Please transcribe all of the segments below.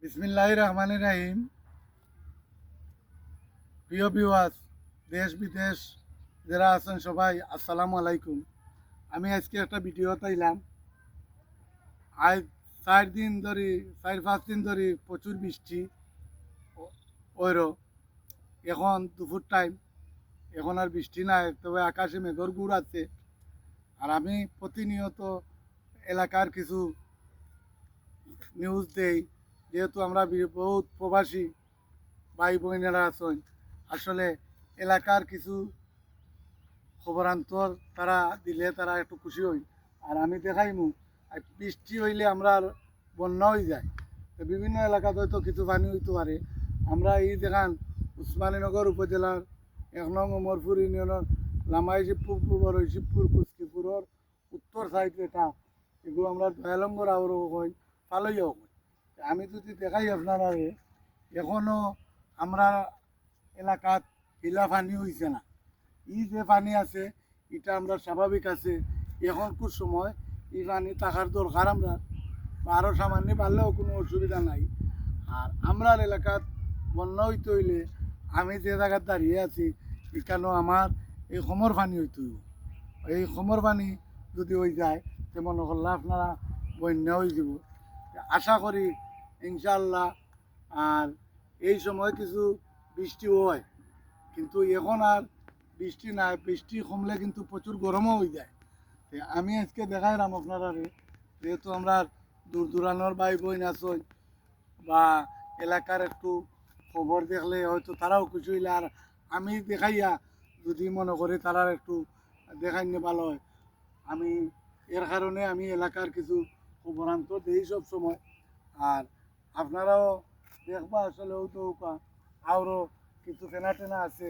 বিসমিল্লাহির রহমানির রহিম। প্রিয় ভিউয়ার্স, দেশ বিদেশ যারা আছেন সবাই আসসালামু আলাইকুম। আমি আজকে একটা ভিডিও তাইলাম। আজ 4 দিন ধরে 4-5 দিন ধরে প্রচুর বৃষ্টি ওইর। এখন দুপুর টাইম, এখন আর বৃষ্টি নাই, তবে আকাশে মেঘর গুড় আছে। আর আমি প্রতিনিয়ত এলাকার কিছু নিউজ দেই, যেহেতু আমরা বহুত প্রবাসী ভাই বোনেরা আছেন। আসলে এলাকার কিছু খবরান্তর তারা দিলে তারা একটু খুশি হই। আর আমি দেখাইমু আর বৃষ্টি হইলে আমরা আর বন্যা হয়ে যায়। তো বিভিন্ন এলাকাতে হয়তো কিছু পানি হইতে পারে। আমরা এই দেখান উসমানীনগর উপজেলার 1 নং উমরপুর ইউনিয়নের লামাই শিবপুর পূর্বর শিবপুর কুচকিপুরের উত্তর সাইড এটা, এগুলো আমরা দয়ালঙ্গর আরও হয়, পালইয়াও হয়। আমি যদি দেখাই আপনারা, এখনও আমরা এলাকাত হিলা পানি হয়েছে না। ই যে পানি আছে এটা আমরা স্বাভাবিক আছে। এখনকার সময় এই পানি থাকার দরকার আমরা, আরও সামান্য পারলেও কোনো অসুবিধা নাই। আর আমরা এলাকাত বন্যা হইতে হইলে আমি যে জায়গায় দাঁড়িয়ে আছি এখানেও আমার এই সমর পানি হইতে হইব। এই সমর পানি যদি হয়ে যায় তো মনে করলে আপনারা বন্যা হয়ে যাব। আশা করি ইনশাল্লাহ। আর এই সময় কিছু বৃষ্টি হয়, কিন্তু এখন আর বৃষ্টি নাই। বৃষ্টি কমলে কিন্তু প্রচুর গরমও হয়ে যায়। আমি আজকে দেখাইলাম আপনারা, যেহেতু আমরা দূর দূরানোর ভাই বোন আসই বা এলাকার একটু খবর দেখলে হয়তো তারাও খুশি হইলে, আর আমি দেখাইয়া যদি মনে করি তারার একটু দেখাই নিয়ে ভালো হয়। আমি এর কারণে আমি এলাকার কিছু খবরান্ত দিই সব সময়। আর আপনারাও দেখবা আসলে তো আরও কিছু ফেনা টেনা আছে,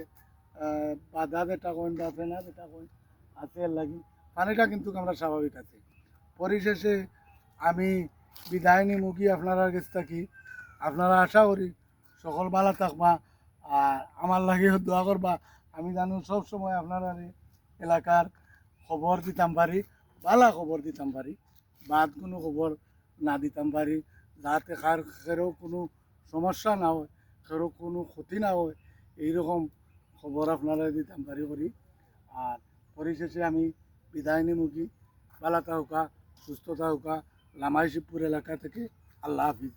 বাধা যেটা কইন বা ফেনা যেটা কইন আছে, এর লাগি পানিটা কিন্তু আমরা স্বাভাবিক আছে। পরিশেষে আমি বিদায় নিমুখী আপনারা কাছ থাকি। আপনারা আশা করি সকল ভালো থাকবা আর আমার লাগে দোয়া করবা। আমি জানো সব সময় আপনারা এলাকার খবর দিতাম পারি, ভালো খবর দিতাম পারি, বাদ কোনো খবর না দিতাম পারি, যাতে কারো কোনো সমস্যা না হয়, কারো কোনো ক্ষতি না হয়, এইরকম খবর আপনারা দিতাম পারি করি। আর পরিশেষে আমি বিদায় নিমুখী। ভালো থাকা, সুস্থ থাকা। লামাই শিবপুর এলাকা থেকে আল্লাহ হাফিজ।